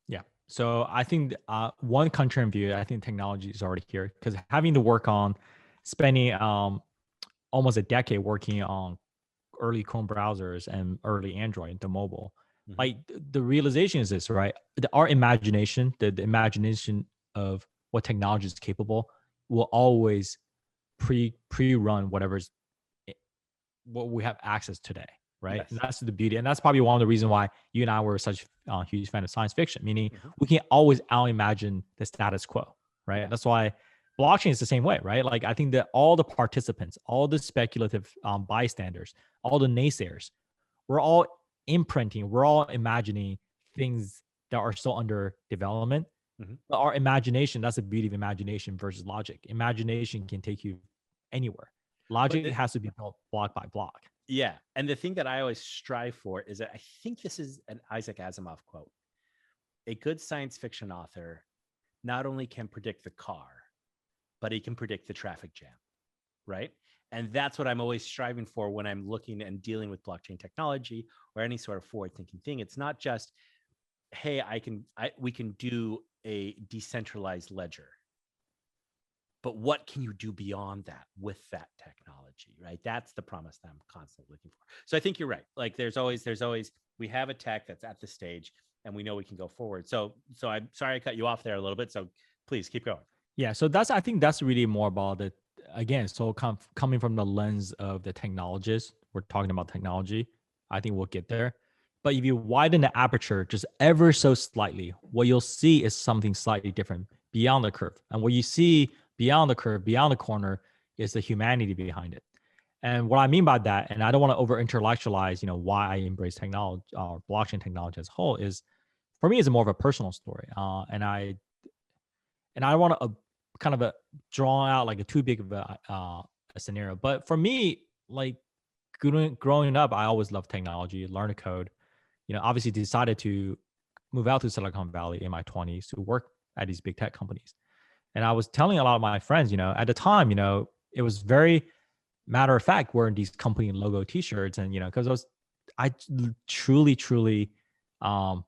Yeah. So I think one contrarian view, I think technology is already here because having to work on spending almost a decade working on early Chrome browsers and early Android, the mobile. Mm-hmm. Like the realization is this, right? Our imagination, the imagination of what technology is capable, will always pre-run whatever's what we have access today, right? And Yes. that's the beauty, and that's probably one of the reasons why you and I were such huge fan of science fiction. Meaning, Mm-hmm. we can always out imagine the status quo, right? Yeah. That's why blockchain is the same way, right? Like I think that all the participants, all the speculative bystanders, all the naysayers, we're all imprinting, we're all imagining things that are still under development. Mm-hmm. But our imagination, that's the beauty of imagination versus logic. Imagination can take you anywhere. But Logic has to be built block by block. yeah, and the thing that I always strive for is that I think this is an Isaac Asimov quote. A good science fiction author not only can predict the car, but he can predict the traffic jam, right? And that's what I'm always striving for when I'm looking and dealing with blockchain technology or any sort of forward-thinking thing. It's not just, hey, we can do a decentralized ledger, but what can you do beyond that with that technology, right? That's the promise that I'm constantly looking for. So I think you're right. Like there's always we have a tech that's at the stage and we know we can go forward. So I'm sorry I cut you off there a little bit, so please keep going. Yeah, so I think that's really more about the, again, so coming from the lens of the technologist, we're talking about technology. I think we'll get there. But if you widen the aperture just ever so slightly, what you'll see is something slightly different beyond the curve. And what you see beyond the curve, beyond the corner, is the humanity behind it. And what I mean by that, and I don't want to over intellectualize, why I embrace technology or blockchain technology as a whole, is for me, it's more of a personal story. And I want to kind of draw out like a too big of a scenario. But for me, like growing up, I always loved technology, learn to code. Obviously decided to move out to Silicon Valley in my 20s to work at these big tech companies. And I was telling a lot of my friends, at the time, it was very matter of fact wearing these company logo T-shirts, and because I truly, truly um,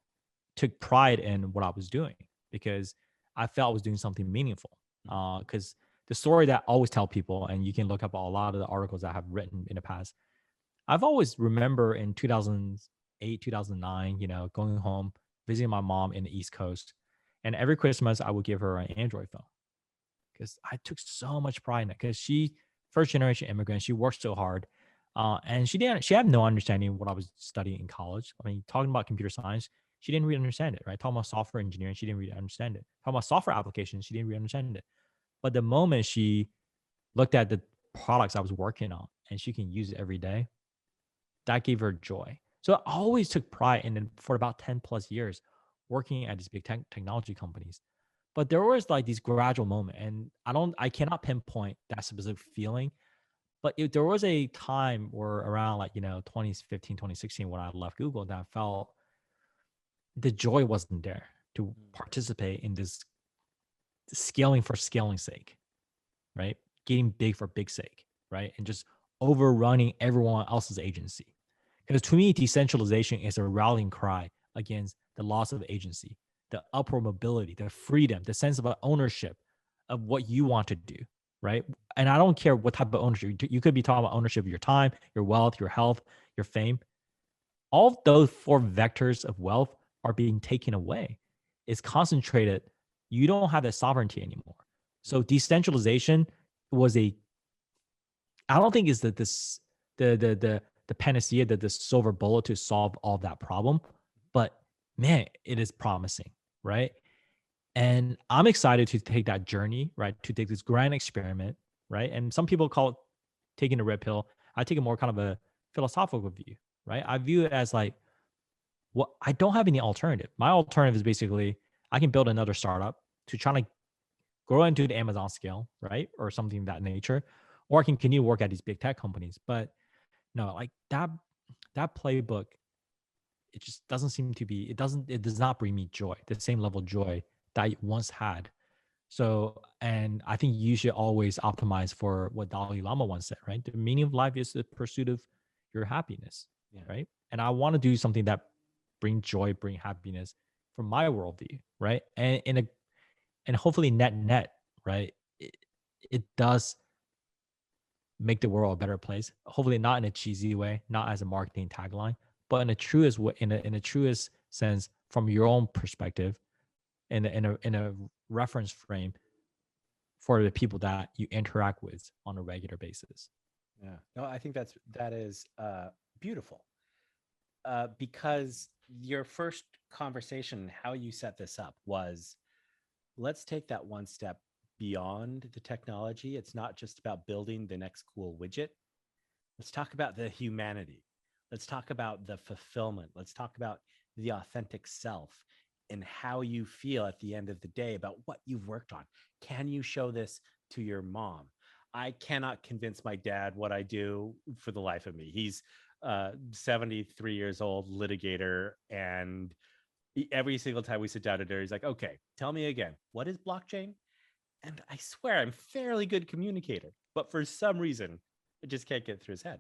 took pride in what I was doing because I felt I was doing something meaningful. Because the story that I always tell people, and you can look up a lot of the articles I have written in the past, I've always remember in 2008, 2009, going home, visiting my mom in the East Coast. And every Christmas, I would give her an Android phone because I took so much pride in it. Because she, first generation immigrant, she worked so hard. And she had no understanding of what I was studying in college. I mean, talking about computer science, she didn't really understand it, right? Talking about software engineering, she didn't really understand it. Talking about software applications, she didn't really understand it. But the moment she looked at the products I was working on and she can use it every day, that gave her joy. So I always took pride in it for about 10 plus years working at these big technology companies. But there was like these gradual moment, and I cannot pinpoint that specific feeling. But there was a time where around like, 2015, 2016, when I left Google, that I felt the joy wasn't there to participate in this scaling for scaling's sake, right? Getting big for big sake, right? And just overrunning everyone else's agency. Because to me, decentralization is a rallying cry against the loss of agency, the upward mobility, the freedom, the sense of ownership of what you want to do, right? And I don't care what type of ownership. You could be talking about ownership of your time, your wealth, your health, your fame. All of those four vectors of wealth are being taken away. It's concentrated. You don't have that sovereignty anymore. So decentralization was a, I don't think is that this the panacea, that the silver bullet to solve all that problem, but man, it is promising, right? And I'm excited to take that journey, right? To take this grand experiment, right? And some people call it taking a red pill. I take a more kind of a philosophical view, right? I view it as like, what, I don't have any alternative. My alternative is basically I can build another startup to try to grow into the Amazon scale, right? Or something of that nature. Or I can continue to work at these big tech companies. But no, like that playbook, it just doesn't seem to be, it does not bring me joy, the same level of joy that I once had. So, and I think you should always optimize for what Dalai Lama once said, right? The meaning of life is the pursuit of your happiness, Yeah. right? And I want to do something that bring joy, bring happiness from my worldview, right? And and hopefully net, right? It does make the world a better place. Hopefully not in a cheesy way, not as a marketing tagline, but in a truest way, in a truest sense, from your own perspective, in a reference frame for the people that you interact with on a regular basis. Yeah. No, I think that is beautiful. Because your first conversation, how you set this up was, let's take that one step beyond the technology. It's not just about building the next cool widget. Let's talk about the humanity. Let's talk about the fulfillment. Let's talk about the authentic self and how you feel at the end of the day about what you've worked on. Can you show this to your mom? I cannot convince my dad what I do for the life of me. He's 73 years old, litigator, and every single time we sit down to dinner, he's like, okay, tell me again, what is blockchain? And I swear I'm fairly good communicator, but for some reason, I just can't get through his head.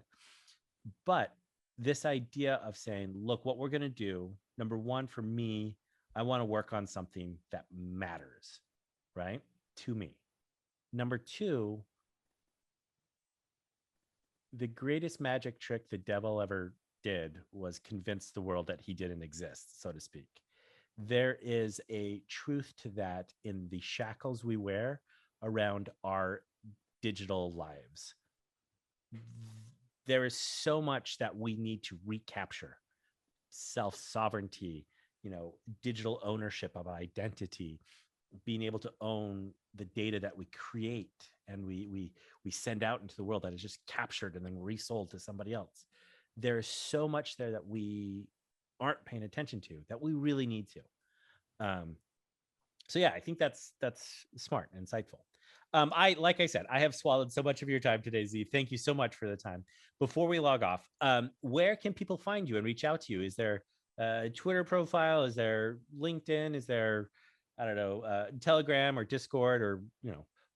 But this idea of saying, look, what we're going to do, number one, for me, I want to work on something that matters, right? To me. Number two, the greatest magic trick the devil ever did was convince the world that he didn't exist, so to speak. There is a truth to that in the shackles we wear around our digital lives. There is so much that we need to recapture: self sovereignty, digital ownership of identity, being able to own the data that we create and we send out into the world that is just captured and then resold to somebody else. There is so much there that we aren't paying attention to that we really need to. So yeah, I think that's smart and insightful. Like I said, I have swallowed so much of your time today, Z. Thank you so much for the time. Before we log off, where can people find you and reach out to you? Is there a Twitter profile? Is there LinkedIn? Is there, I don't know, Telegram or Discord, or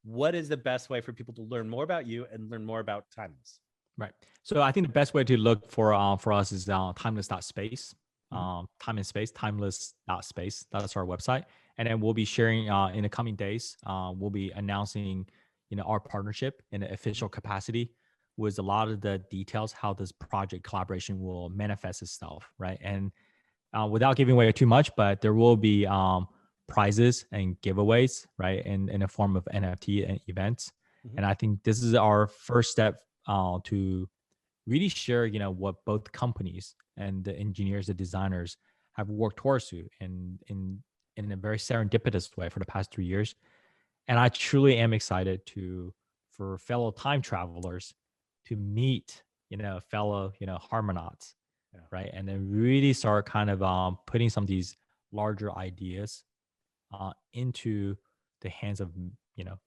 what is the best way for people to learn more about you and learn more about Timeless? Right. So I think the best way to look for us is timeless.space. Time and space, timeless.space. That's our website. And then we'll be sharing in the coming days. We'll be announcing, our partnership in an official capacity with a lot of the details how this project collaboration will manifest itself, right? And without giving away too much, but there will be prizes and giveaways, right, in a form of NFT and events. And I think this is our first step to really share, what both companies and the engineers, the designers have worked towards to in a very serendipitous way for the past 3 years. And I truly am excited for fellow time travelers to meet, fellow, harmonauts, Yeah. right? And then really start kind of putting some of these larger ideas into the hands of,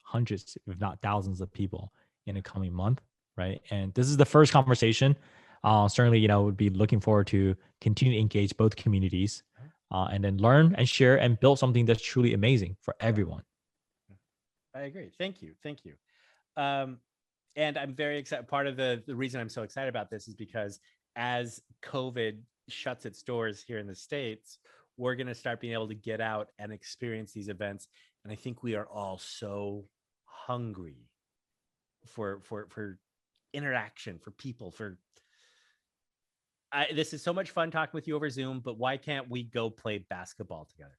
hundreds, if not thousands of people in the coming month, right? And this is the first conversation. Certainly, would be looking forward to continue to engage both communities and then learn and share and build something that's truly amazing for everyone. I agree. Thank you. Thank you. And I'm very excited. Part of the reason I'm so excited about this is because as COVID shuts its doors here in the States, we're going to start being able to get out and experience these events. And I think we are all so hungry for interaction, for people, this is so much fun talking with you over Zoom, but why can't we go play basketball together?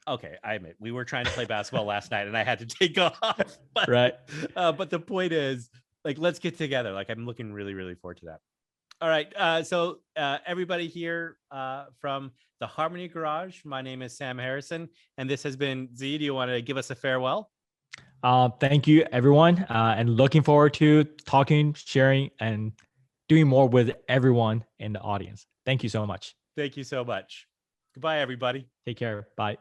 Okay, I admit we were trying to play basketball last night and I had to take off. But, Right. But the point is, like, let's get together. Like, I'm looking really, really forward to that. All right. So everybody here from the Harmony Garage, my name is Sam Harrison, and this has been Z. Do you want to give us a farewell? Thank you, everyone. And looking forward to talking, sharing, and doing more with everyone in the audience. Thank you so much. Thank you so much. Goodbye, everybody. Take care. Bye.